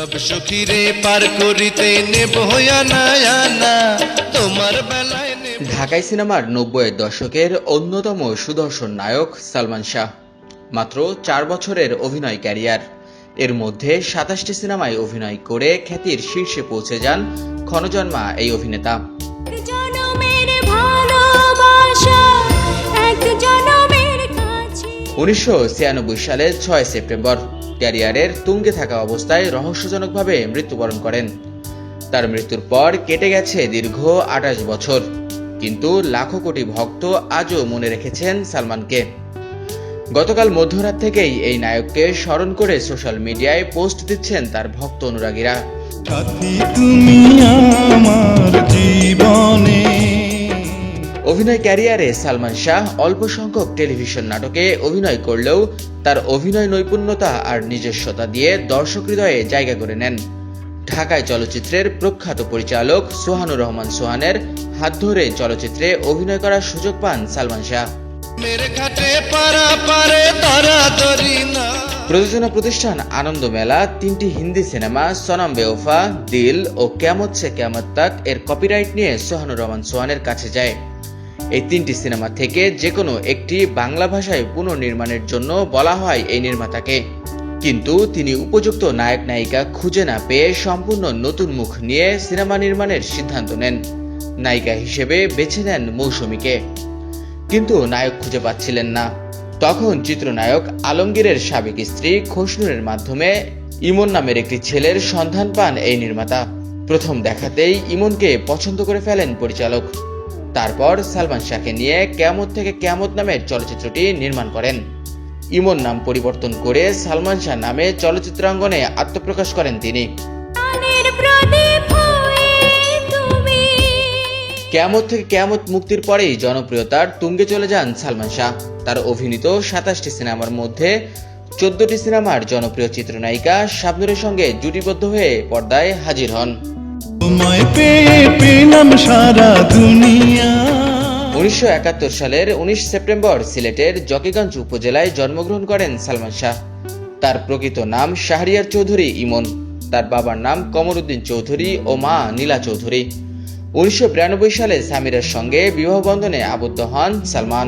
সব সখীরে পার করিতে নেব আনা আনা তোমার বেলায় নেব। ঢাকাই সিনেমার 90-এর দশকের অন্যতম সুদর্শন নায়ক সালমান শাহ। মাত্র 4 বছরের অভিনয় ক্যারিয়ার। এর মধ্যে 27টি সিনেমায় অভিনয় করে খ্যাতির শীর্ষে পৌঁছে যান ক্ষণজন্মা এই অভিনেতা। 1996 সালের 6 সেপ্টেম্বর ক্যারিয়ারের তুঙ্গে থাকা অবস্থায় রহস্যজনকভাবে মৃত্যুবরণ করেন। তার মৃত্যুর পর কেটে গেছে দীর্ঘ 28 বছর, কিন্তু লাখো কোটি ভক্ত আজও মনে রেখেছেন সালমানকে। গতকাল মধ্যরাত থেকেই এই নায়ককে স্মরণ করে সোশ্যাল মিডিয়ায় পোস্ট দিচ্ছেন তার ভক্ত অনুরাগীরা। অভিনয় ক্যারিয়ারে সালমান শাহ অল্প সংখ্যক টেলিভিশন নাটকে অভিনয় করলেও তার অভিনয় নৈপুণ্যতা আর নিজস্বতা দিয়ে দর্শক হৃদয়ে জায়গা করে নেন। ঢাকায় চলচ্চিত্রের প্রখ্যাত পরিচালক সোহানুর রহমান সোহানের হাত ধরে চলচ্চিত্রে অভিনয় করার সুযোগ পান সালমান শাহ। প্রযোজনা প্রতিষ্ঠান আনন্দ মেলা 3টি হিন্দি সিনেমা সনম বেওফা, দিল ও কিয়ামত সে কিয়ামত তক এর কপিরাইট নিয়ে সোহানুর রহমান সোহানের কাছে যায়। এই 3টি সিনেমা থেকে যে কোনো একটি বাংলা ভাষায় পুনর্নির্মাণের জন্য বলা হয় এই নির্মাতাকে, কিন্তু তিনি উপযুক্ত নায়ক নায়িকা খুঁজে না পেয়ে সম্পূর্ণ নতুন মুখ নিয়ে সিনেমা নির্মাণের সিদ্ধান্ত নেন। নায়িকা হিসেবে বেছে নেন মৌসুমীকে, কিন্তু নায়ক খুঁজে পাচ্ছিলেন না। তখন চিত্রনায়ক আলমগীরের সাবেক স্ত্রী খসনুরের মাধ্যমে ইমন নামের একটি ছেলের সন্ধান পান এই নির্মাতা। প্রথম দেখাতেই ইমনকে পছন্দ করে ফেলেন পরিচালক। তারপর সালমান শাহকে নিয়ে কিয়ামত থেকে কিয়ামত নামের চলচ্চিত্রটি নির্মাণ করেন। ইমন নাম পরিবর্তন করে সালমান শাহ নামে চলচ্চিত্রাঙ্গনে আত্মপ্রকাশ করেন তিনি। কিয়ামত থেকে কিয়ামত মুক্তির পরেই জনপ্রিয়তার তুঙ্গে চলে যান সালমান শাহ। তার অভিনীত 27টি সিনেমার মধ্যে 14টি সিনেমার জনপ্রিয় চিত্রনায়িকা শাবনূরের সঙ্গে জুটিবদ্ধ হয়ে পর্দায় হাজির হন। 1971 সালের 19 সেপ্টেম্বর সিলেটের জকিগঞ্জ উপজেলায় জন্মগ্রহণ করেন সালমান শাহ। তার প্রকৃত নাম শাহরিয়ার চৌধুরী ইমন। তার বাবার নাম কমরউদ্দিন চৌধুরী ও মা নীলা চৌধুরী। 1992 সালে সামিরার সঙ্গে বিবাহ বন্ধনে আবদ্ধ হন সালমান।